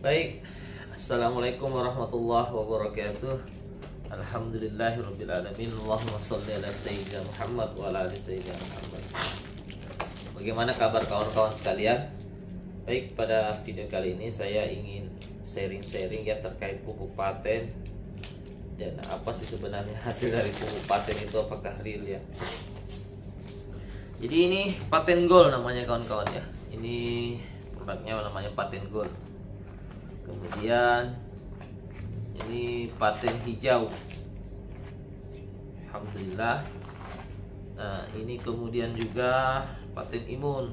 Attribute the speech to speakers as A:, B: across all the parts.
A: Baik, Assalamualaikum warahmatullahi wabarakatuh. Alhamdulillahirrabbilalamin. Allahumma salli ala sayyidina Muhammad wa ala ali sayyidina Muhammad. Bagaimana kabar kawan-kawan sekalian? Baik, pada video kali ini saya ingin sharing-sharing ya terkait pupuk paten. Dan apa sih sebenarnya hasil dari pupuk paten itu, apakah real ya? Jadi ini Paten Gold namanya kawan-kawan ya. Ini produknya namanya Paten Gold. Kemudian ini paten hijau. Alhamdulillah. Nah, ini kemudian juga paten imun.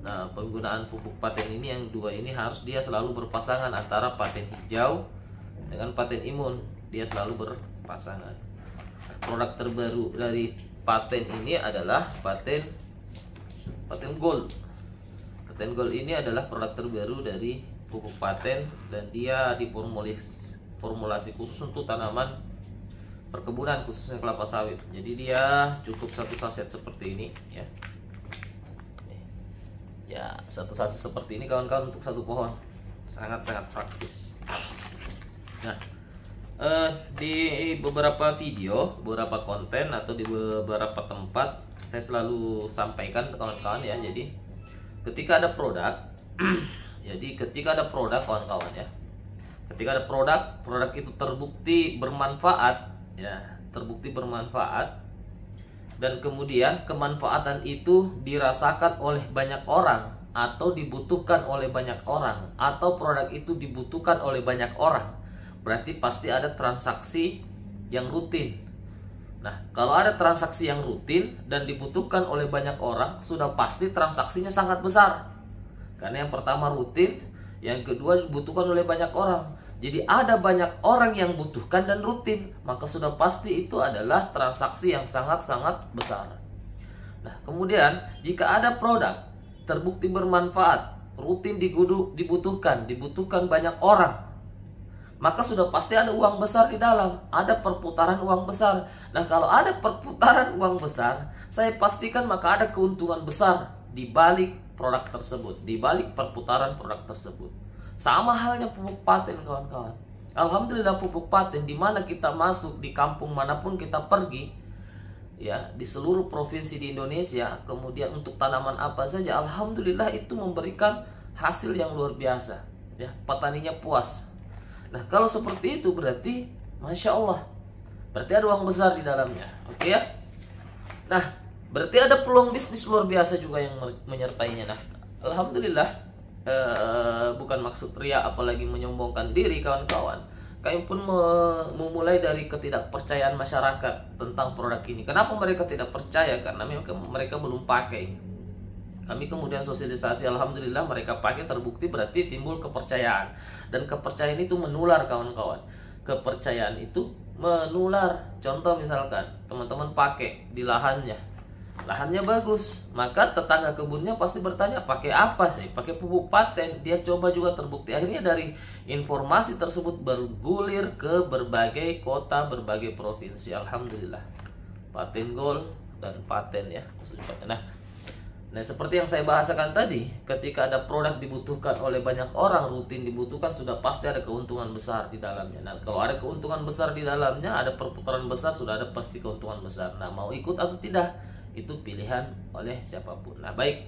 A: Nah, penggunaan pupuk paten ini yang dua ini harus dia selalu berpasangan antara paten hijau dengan paten imun. Dia selalu berpasangan. Produk terbaru dari paten ini adalah paten gold. Paten gold ini adalah produk terbaru dari pupuk paten dan dia diformulasi khusus untuk tanaman perkebunan, khususnya kelapa sawit. Jadi dia cukup satu saset seperti ini ya. Ya, satu saset seperti ini kawan-kawan untuk satu pohon. Sangat-sangat praktis. Nah, di beberapa video, beberapa konten atau di beberapa tempat saya selalu sampaikan ke kawan-kawan ya. Jadi ketika ada produk ketika ada produk kawan-kawan ya, ketika ada produk itu terbukti bermanfaat ya, dan kemudian kemanfaatan itu dirasakan oleh banyak orang atau dibutuhkan oleh banyak orang, atau produk itu dibutuhkan oleh banyak orang, berarti pasti ada transaksi yang rutin. Nah, kalau ada transaksi yang rutin dan dibutuhkan oleh banyak orang, sudah pasti transaksinya sangat besar. Karena yang pertama rutin, yang kedua dibutuhkan oleh banyak orang. Jadi ada banyak orang yang butuhkan dan rutin, maka sudah pasti itu adalah transaksi yang sangat-sangat besar. Nah, kemudian jika ada produk terbukti bermanfaat, rutin dibutuhkan banyak orang, maka sudah pasti ada uang besar di dalam, ada perputaran uang besar. Nah, kalau ada perputaran uang besar, saya pastikan maka ada keuntungan besar di balik produk tersebut, di balik perputaran produk tersebut. Sama halnya pupuk paten kawan-kawan. Alhamdulillah pupuk paten di mana kita masuk, di kampung manapun kita pergi ya, di seluruh provinsi di Indonesia, kemudian untuk tanaman apa saja, alhamdulillah itu memberikan hasil yang luar biasa ya, petaninya puas. Nah, kalau seperti itu berarti Masya Allah, berarti ada uang besar di dalamnya. Oke ya. Nah, berarti ada peluang bisnis luar biasa juga yang menyertainya. Nah, alhamdulillah, bukan maksud ria apalagi menyombongkan diri kawan-kawan. Kami pun memulai dari ketidakpercayaan masyarakat tentang produk ini. Kenapa mereka tidak percaya? Karena mereka belum pakai. Kami kemudian sosialisasi, alhamdulillah mereka pakai, terbukti, berarti timbul kepercayaan. Dan kepercayaan itu menular kawan-kawan. Kepercayaan itu menular. Contoh misalkan teman-teman pakai di lahannya bagus, maka tetangga kebunnya pasti bertanya, pakai apa sih? Pakai pupuk paten. Dia coba juga, terbukti. Akhirnya dari informasi tersebut bergulir ke berbagai kota, berbagai provinsi. Alhamdulillah, Paten Gold dan paten ya. Nah, seperti yang saya bahasakan tadi, ketika ada produk dibutuhkan oleh banyak orang, rutin dibutuhkan, sudah pasti ada keuntungan besar di dalamnya. Nah, kalau ada keuntungan besar di dalamnya, ada perputaran besar, sudah ada pasti keuntungan besar. Nah, mau ikut atau tidak, itu pilihan oleh siapapun. Nah, baik,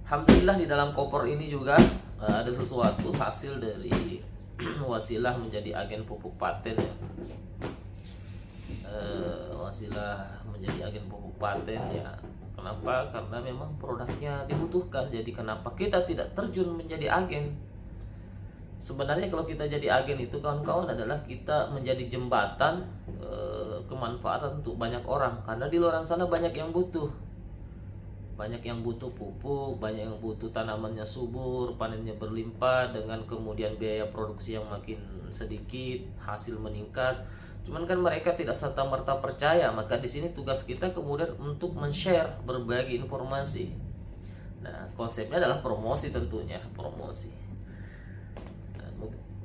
A: alhamdulillah di dalam koper ini juga ada sesuatu hasil dari wasilah menjadi agen pupuk paten ya. Wasilah menjadi agen pupuk paten ya. Kenapa? Karena memang produknya dibutuhkan. Jadi kenapa kita tidak terjun menjadi agen? Sebenarnya kalau kita jadi agen itu kawan-kawan adalah kita menjadi jembatan kemanfaatan untuk banyak orang. Karena di luar sana banyak yang butuh. Banyak yang butuh pupuk, banyak yang butuh tanamannya subur, panennya berlimpah, dengan kemudian biaya produksi yang makin sedikit, hasil meningkat. Cuman kan mereka tidak serta-merta percaya. Maka di sini tugas kita kemudian untuk men-share, berbagi informasi. Nah, konsepnya adalah promosi tentunya, promosi. Nah,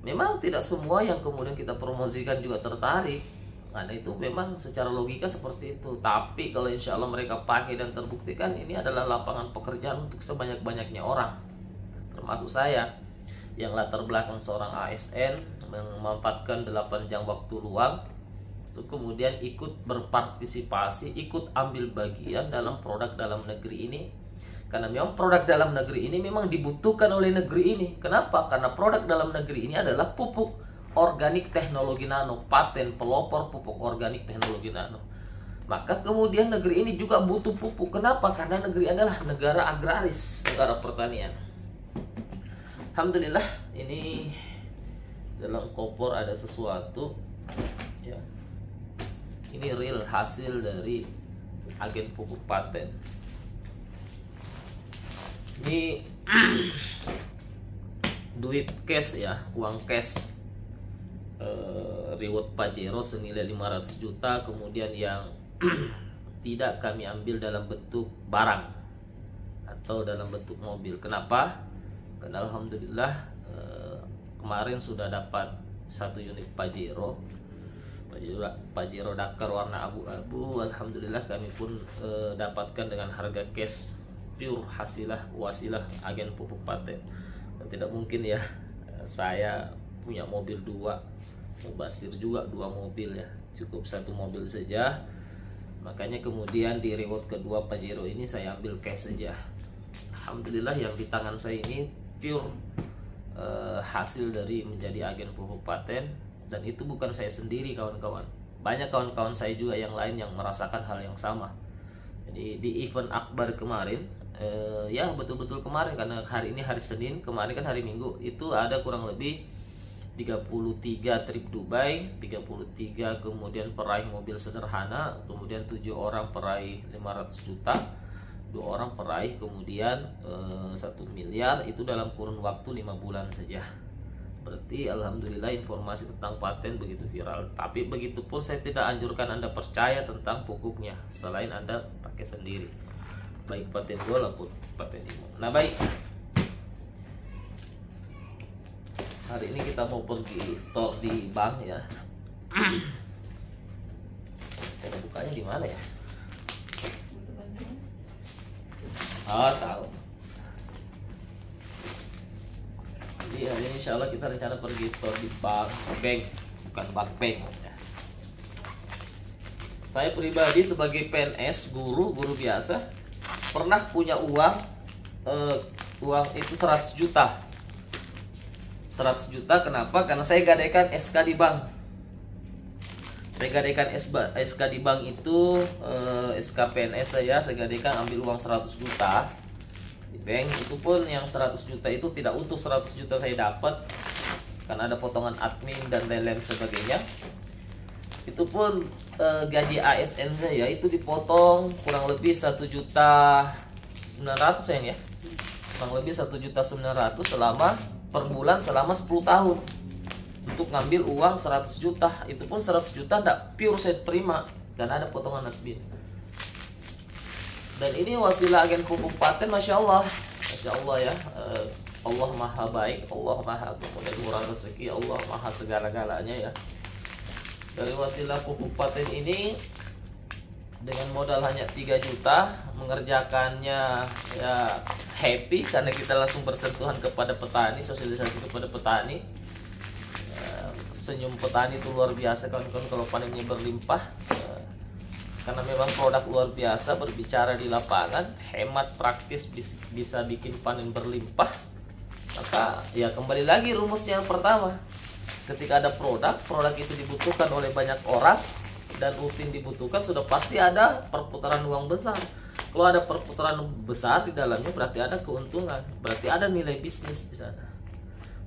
A: memang tidak semua yang kemudian kita promosikan juga tertarik. Nah, itu memang secara logika seperti itu. Tapi kalau insya Allah mereka pakai dan terbuktikan, ini adalah lapangan pekerjaan untuk sebanyak-banyaknya orang, termasuk saya. yang latar belakang seorang ASN memanfaatkan 8 jam waktu luang untuk kemudian ikut berpartisipasi, ikut ambil bagian dalam produk dalam negeri ini. Karena memang produk dalam negeri ini memang dibutuhkan oleh negeri ini. Kenapa? Karena produk dalam negeri ini adalah pupuk organik teknologi nano, paten pelopor pupuk organik teknologi nano. Maka kemudian negeri ini juga butuh pupuk. Kenapa? Karena negeri adalah negara agraris, negara pertanian. Alhamdulillah, ini dalam koper ada sesuatu ya. Ini real hasil dari agen pupuk paten. Ini duit cash ya, uang cash, reward Pajero senilai 500 juta. Kemudian yang tidak kami ambil dalam bentuk barang atau dalam bentuk mobil. Kenapa? Karena alhamdulillah kemarin sudah dapat 1 unit Pajero Dakar warna abu-abu. Alhamdulillah kami pun dapatkan dengan harga cash pure wasilah agen pupuk paten. Dan tidak mungkin ya saya punya mobil 2, Mubasir juga 2 mobil ya, cukup 1 mobil saja. Makanya kemudian di reward kedua Pajero ini saya ambil cash saja. Alhamdulillah yang di tangan saya ini pure hasil dari menjadi agen pupuk paten. Dan itu bukan saya sendiri kawan-kawan, banyak kawan-kawan saya juga yang lain yang merasakan hal yang sama. Jadi di event akbar kemarin, ya betul-betul kemarin, karena hari ini hari Senin, kemarin kan hari Minggu, itu ada kurang lebih 33 trip Dubai, 33 kemudian peraih mobil sederhana, kemudian 7 orang peraih 500 juta, 2 orang peraih kemudian 1 miliar, itu dalam kurun waktu 5 bulan saja. Berarti alhamdulillah informasi tentang paten begitu viral. Tapi begitupun saya tidak anjurkan Anda percaya tentang pupuknya selain Anda pakai sendiri, baik paten gol maupun paten imo. Nah baik, hari ini kita mau pergi store di bank ya. Cara bukanya di mana ya? Oh tahu. Jadi hari ini insya Allah kita rencana pergi store di bank, bukan bank ya. Saya pribadi sebagai PNS, guru biasa, pernah punya uang itu 100 juta. 100 juta kenapa? Karena saya gadaikan SK di bank. Saya gadaikan SK di bank itu SK PNS saya gadaikan ambil uang 100 juta. Di bank itu pun yang 100 juta itu tidak utuh 100 juta saya dapat, karena ada potongan admin dan lain-lain sebagainya. Itu pun gaji ASN saya itu dipotong kurang lebih 1.900.000 sayang ya, kurang lebih 1.900.000 selama per bulan selama 10 tahun untuk ngambil uang 100 juta. Itu pun 100 juta tidak pure saya terima dan ada potongan admin. Dan ini wasilah agen pupuk paten, masya Allah ya. Allah maha baik, Allah maha kemudian murah rezeki, Allah maha segala-galanya ya. Dari wasilah pupuk paten ini dengan modal hanya 3 juta mengerjakannya ya happy, karena kita langsung bersentuhan kepada petani, sosialisasi kepada petani. Senyum petani itu luar biasa kawan-kawan kalau panennya berlimpah. Karena memang produk luar biasa, berbicara di lapangan, hemat, praktis, bisa bikin panen berlimpah. Maka ya kembali lagi rumusnya yang pertama, ketika ada produk itu dibutuhkan oleh banyak orang dan rutin dibutuhkan, sudah pasti ada perputaran uang besar. Kalau ada perputaran besar di dalamnya berarti ada keuntungan, berarti ada nilai bisnis di sana.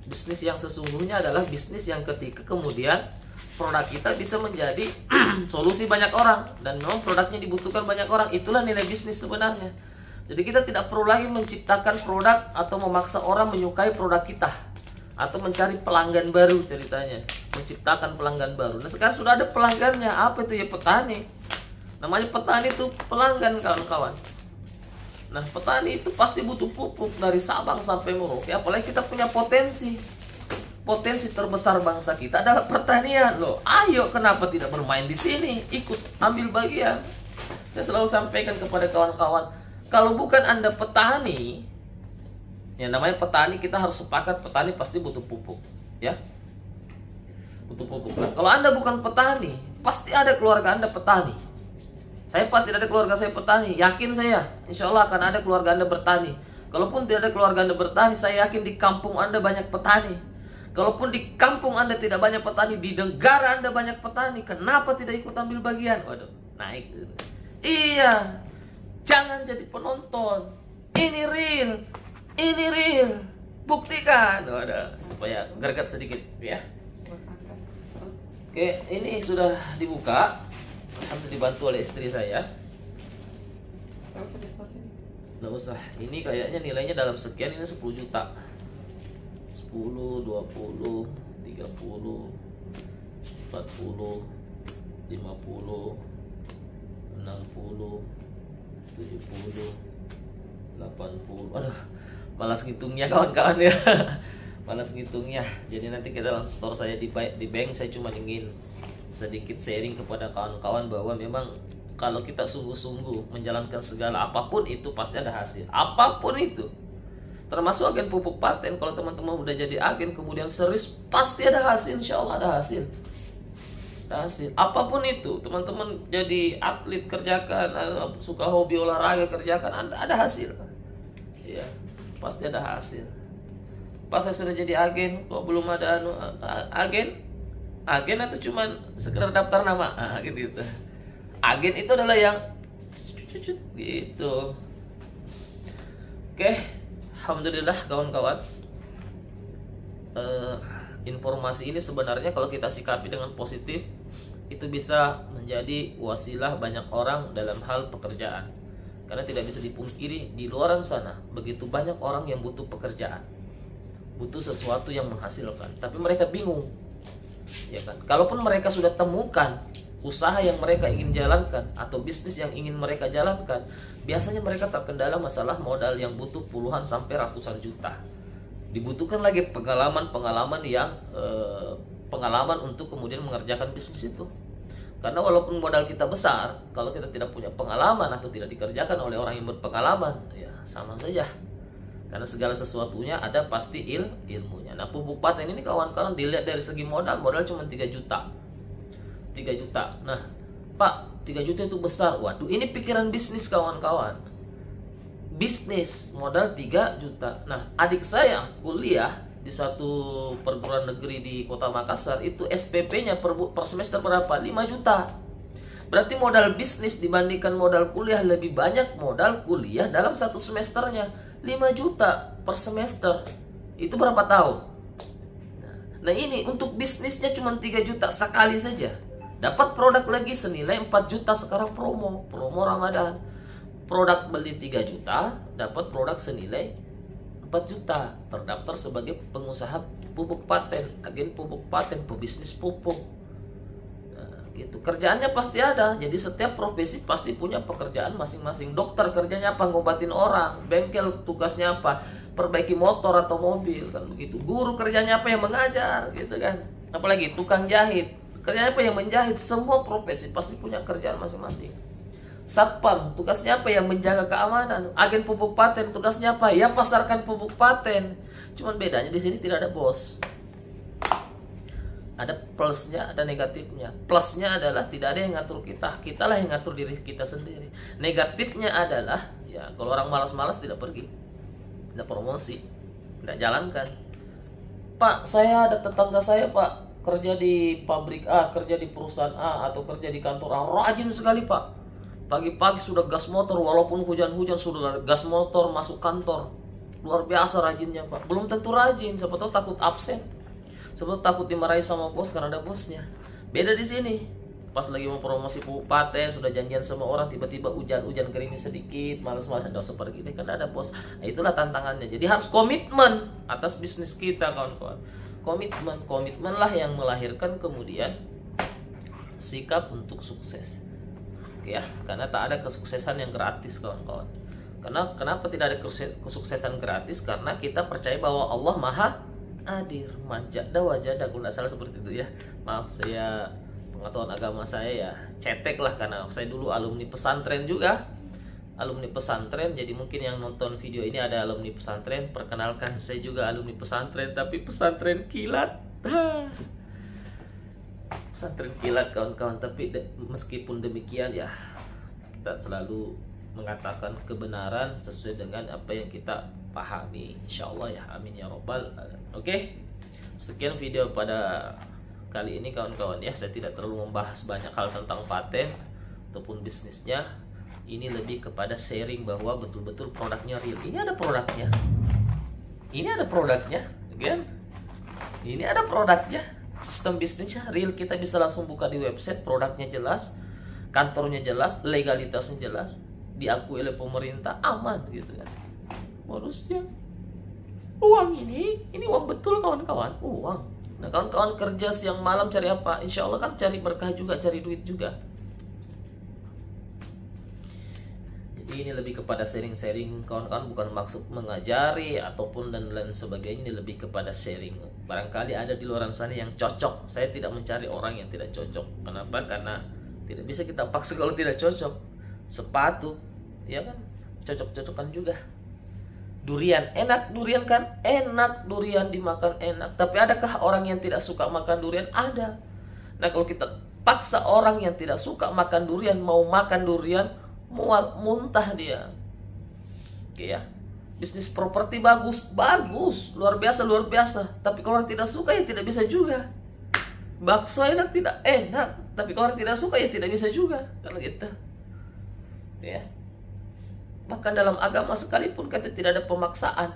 A: Bisnis yang sesungguhnya adalah bisnis yang ketika kemudian produk kita bisa menjadi solusi banyak orang dan memang produknya dibutuhkan banyak orang, itulah nilai bisnis sebenarnya. Jadi kita tidak perlu lagi menciptakan produk atau memaksa orang menyukai produk kita atau mencari pelanggan baru ceritanya, menciptakan pelanggan baru. Nah sekarang sudah ada pelanggannya, apa itu ya? Petani. Namanya petani itu pelanggan kawan-kawan. Nah petani itu pasti butuh pupuk dari Sabang sampai Merauke, apalagi kita punya potensi terbesar bangsa kita adalah pertanian loh. Ayo, kenapa tidak bermain di sini? Ikut ambil bagian. Saya selalu sampaikan kepada kawan-kawan, kalau bukan Anda petani, Yang namanya petani, kita harus sepakat petani pasti butuh pupuk, ya. Butuh pupuk. Nah, kalau Anda bukan petani, pasti ada keluarga Anda petani. Saya Pak, tidak ada keluarga saya petani. Yakin saya, insya Allah akan ada keluarga Anda bertani. Kalaupun tidak ada keluarga Anda bertani, saya yakin di kampung Anda banyak petani. Kalaupun di kampung Anda tidak banyak petani, di negara Anda banyak petani, kenapa tidak ikut ambil bagian? Waduh, naik. Iya, jangan jadi penonton. Ini real. Ini real, buktikan. Ada supaya greget sedikit, ya. Oke, ini sudah dibuka. Alhamdulillah dibantu oleh istri saya. Nggak usah. Ini kayaknya nilainya dalam sekian, ini 10 juta. 10, 20, 30, 40, 50, 60, 70, 80. Aduh, malas ngitungnya kawan-kawan ya. Malas ngitungnya. Jadi nanti kita langsung store saya di bank. Saya cuma ingin sedikit sharing kepada kawan-kawan bahwa memang kalau kita sungguh-sungguh menjalankan segala apapun itu pasti ada hasil. Apapun itu. Termasuk agen pupuk paten. Kalau teman-teman udah jadi agen kemudian serius, pasti ada hasil. Insya Allah ada hasil. Ada hasil. Apapun itu, teman-teman jadi atlet kerjakan, suka hobi olahraga kerjakan, ada hasil. Ya, pasti ada hasil. Pas saya sudah jadi agen, kok belum ada agen? Agen atau cuman sekedar daftar nama? Gitu. Agen itu adalah yang gitu. Oke, alhamdulillah kawan-kawan. Informasi ini sebenarnya kalau kita sikapi dengan positif, itu bisa menjadi wasilah banyak orang dalam hal pekerjaan. Karena tidak bisa dipungkiri di luar sana begitu banyak orang yang butuh pekerjaan, butuh sesuatu yang menghasilkan, tapi mereka bingung, ya kan? Kalaupun mereka sudah temukan usaha yang mereka ingin jalankan atau bisnis yang ingin mereka jalankan, biasanya mereka terkendala masalah modal yang butuh puluhan sampai ratusan juta. Dibutuhkan lagi pengalaman yang pengalaman untuk kemudian mengerjakan bisnis itu. Karena walaupun modal kita besar, kalau kita tidak punya pengalaman atau tidak dikerjakan oleh orang yang berpengalaman, ya sama saja. Karena segala sesuatunya ada pasti ilmunya. Nah, pupuk paten ini kawan-kawan dilihat dari segi modal cuma 3 juta. 3 juta. Nah, Pak, 3 juta itu besar. Waduh, ini pikiran bisnis kawan-kawan. Bisnis modal 3 juta. Nah, adik saya kuliah di satu perguruan negeri di Kota Makassar, itu SPP-nya per semester berapa? 5 juta. Berarti modal bisnis dibandingkan modal kuliah lebih banyak modal kuliah dalam satu semesternya. 5 juta per semester. Itu berapa tahun? Nah, ini untuk bisnisnya cuma 3 juta sekali saja. Dapat produk lagi senilai 4 juta sekarang promo Ramadan. Produk beli 3 juta, dapat produk senilai 4 juta, terdaftar sebagai pengusaha pupuk paten, agen pupuk paten, pebisnis pupuk. Nah, gitu. Kerjaannya pasti ada. Jadi setiap profesi pasti punya pekerjaan masing-masing. Dokter kerjanya apa? Ngobatin orang. Bengkel tugasnya apa? Perbaiki motor atau mobil, kan begitu. Guru kerjanya apa? Yang mengajar, gitu kan. Apalagi tukang jahit, kerjanya apa? Yang menjahit. Semua profesi pasti punya kerjaan masing-masing. Satpam tugasnya apa? Yang menjaga keamanan. Agen pupuk paten tugasnya apa? Ya pasarkan pupuk paten. Cuman bedanya di sini tidak ada bos. Ada plusnya, ada negatifnya. Plusnya adalah tidak ada yang ngatur kita. Kitalah yang ngatur diri kita sendiri. Negatifnya adalah ya kalau orang malas-malas tidak pergi, tidak promosi, tidak jalankan. Pak, saya ada tetangga saya, Pak, kerja di pabrik A, kerja di perusahaan A, atau kerja di kantor A. Rajin sekali, Pak. Pagi-pagi sudah gas motor, walaupun hujan-hujan sudah gas motor masuk kantor. Luar biasa rajinnya, Pak. Belum tentu rajin, siapa tahu takut absen. Siapa tahu takut dimarahi sama bos karena ada bosnya. Beda di sini. Pas lagi mau promosi pupuk paten, sudah janjian sama orang, tiba-tiba hujan gerimis sedikit, malas-malas, enggak usah pergi deh, kan ada bos. Nah, itulah tantangannya. Jadi harus komitmen atas bisnis kita, kawan-kawan. Komitmen lah yang melahirkan kemudian sikap untuk sukses. Ya, karena tak ada kesuksesan yang gratis, kawan-kawan. Kenapa tidak ada kesuksesan gratis? Karena kita percaya bahwa Allah Maha Adil, majada wajada, kalau tidak salah seperti itu ya. Maaf, saya pengetahuan agama saya ya cetek lah, karena saya dulu alumni pesantren juga. alumni pesantren, jadi mungkin yang nonton video ini ada alumni pesantren. Perkenalkan, saya juga alumni pesantren, tapi pesantren kilat. Pesantren kilat kawan-kawan. Tapi meskipun demikian ya, kita selalu mengatakan kebenaran sesuai dengan apa yang kita pahami, insyaallah ya, amin ya robbal alamin. Oke, sekian video pada kali ini kawan-kawan ya. Saya tidak terlalu membahas banyak hal tentang paten ataupun bisnisnya. Ini lebih kepada sharing bahwa betul-betul produknya real. Ini ada produknya, ini ada produknya, kan? Ini ada produknya. Sistem bisnisnya real, kita bisa langsung buka di website, produknya jelas, kantornya jelas, legalitasnya jelas, diakui oleh pemerintah, aman gitu kan. Bonusnya uang, ini uang betul kawan-kawan, uang. Nah kawan-kawan kerja siang malam cari apa? Insya Allah kan cari berkah juga, cari duit juga. Jadi ini lebih kepada sharing-sharing kawan-kawan, bukan maksud mengajari ataupun dan lain sebagainya. Ini lebih kepada sharing. Barangkali ada di luar sana yang cocok. Saya tidak mencari orang yang tidak cocok. Kenapa? Karena tidak bisa kita paksa kalau tidak cocok. Sepatu, ya kan, cocok-cocokan juga. Durian, enak durian kan? Enak durian dimakan enak. Tapi adakah orang yang tidak suka makan durian? Ada. Nah kalau kita paksa orang yang tidak suka makan durian mau makan durian, mual, muntah dia. Oke ya. Bisnis properti bagus, luar biasa. Tapi kalau orang tidak suka ya tidak bisa juga. Bakso enak, tidak enak. Tapi kalau orang tidak suka ya tidak bisa juga. Karena gitu. Ya. Bahkan dalam agama sekalipun kata tidak ada pemaksaan.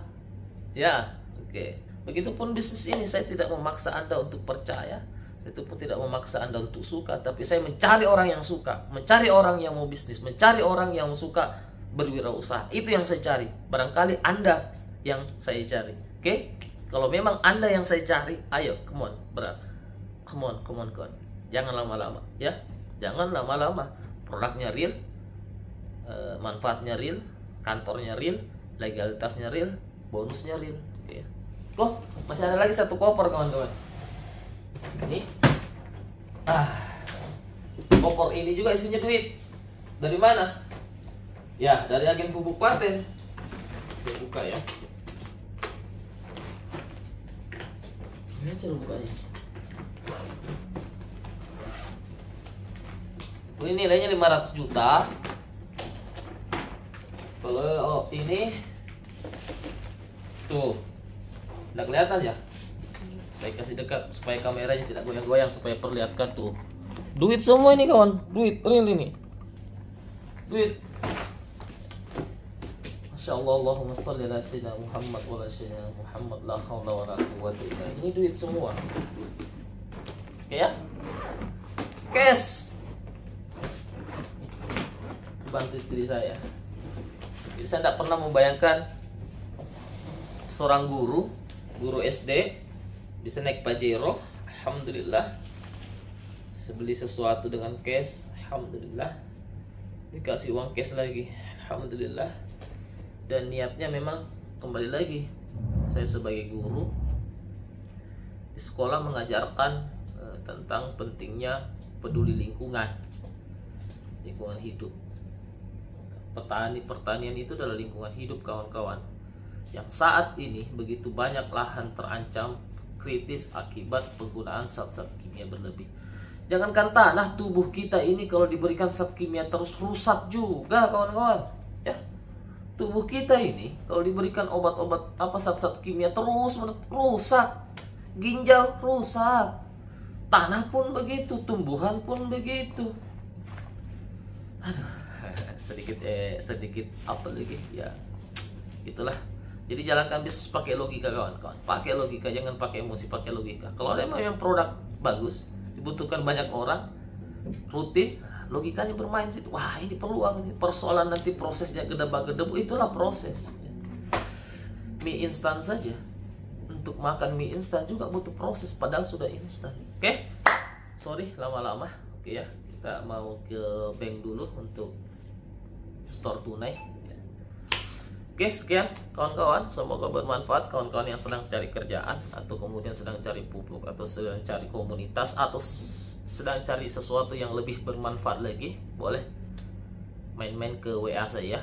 A: Ya, oke. Begitupun bisnis ini, saya tidak memaksa Anda untuk percaya. Saya pun tidak memaksa Anda untuk suka, tapi saya mencari orang yang suka, mencari orang yang mau bisnis, mencari orang yang suka berwirausaha. Itu yang saya cari. Barangkali Anda yang saya cari. Oke? Kalau memang Anda yang saya cari, ayo, come on, berat. Come on. Jangan lama-lama, ya. Jangan lama-lama. Produknya real, manfaatnya real, kantornya real, legalitasnya real, bonusnya real. Oke. Kok masih ada lagi satu koper kawan-kawan. Ini koper ini juga isinya duit. Dari mana? Ya, dari agen pupuk paten. Saya buka ya. Ini cara bukanya. Ini nilainya 500 juta. Kalau ini tuh, udah kelihatan ya? Saya kasih dekat supaya kameranya tidak goyang-goyang, supaya perlihatkan tuh. Duit semua ini kawan, duit real ini. Duit. Masya Allah, Allahumma salli ala sayyidina Muhammad wa ala sayyidina Muhammad, la haula wa la quwwata illa billah. Ini duit semua. Oke ya? Cash. Bantu istri saya. Jadi saya tidak pernah membayangkan seorang guru SD bisa naik Pajero. Alhamdulillah. Saya beli sesuatu dengan cash. Alhamdulillah. Dikasih uang cash lagi. Alhamdulillah. Dan niatnya memang kembali lagi, saya sebagai guru di sekolah mengajarkan tentang pentingnya peduli lingkungan hidup. Pertanian itu adalah lingkungan hidup kawan-kawan, yang saat ini begitu banyak lahan terancam kritis akibat penggunaan zat-zat kimia berlebih. Jangankan tanah, tubuh kita ini kalau diberikan zat kimia terus rusak juga kawan-kawan ya. Tubuh kita ini kalau diberikan obat-obat zat-zat kimia terus rusak. Ginjal rusak, tanah pun begitu, tumbuhan pun begitu. Aduh, sedikit apa lagi ya, itulah. Jadi jalankan bisnis pakai logika kawan-kawan, pakai logika, jangan pakai emosi, pakai logika. Kalau ada memang produk bagus, dibutuhkan banyak orang, rutin, logikanya bermain situ. Wah, ini peluang, ini persoalan nanti prosesnya gedebak-gedebu, itulah proses. Mie instan saja, untuk makan mie instan juga butuh proses, padahal sudah instan. Oke? Sorry lama-lama. Oke ya, kita mau ke bank dulu untuk store tunai. Oke, sekian kawan-kawan, semoga bermanfaat. Kawan-kawan yang sedang cari kerjaan, atau kemudian sedang cari pupuk, atau sedang cari komunitas, atau sedang cari sesuatu yang lebih bermanfaat lagi, boleh main-main ke WA saya.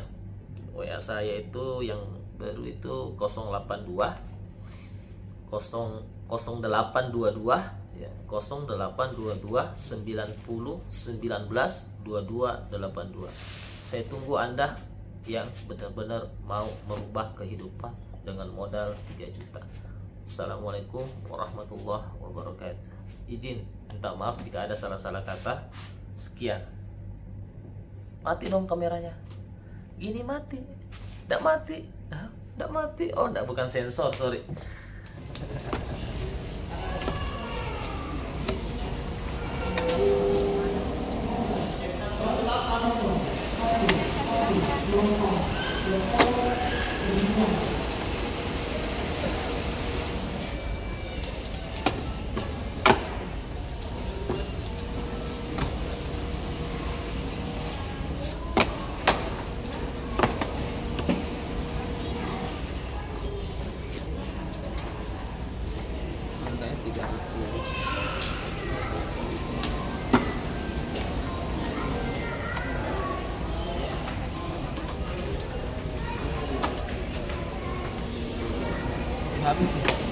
A: WA saya itu yang baru itu 082 0822 ya, 0822 90 19 2282. Saya tunggu Anda yang benar-benar mau merubah kehidupan dengan modal 3 juta. Assalamualaikum warahmatullahi wabarakatuh. Izin minta maaf jika ada salah-salah kata. Sekian. Mati dong kameranya. Gini mati. Nggak mati. Nggak mati. Oh, nggak, bukan sensor, sorry. Sangkanya 3 habis.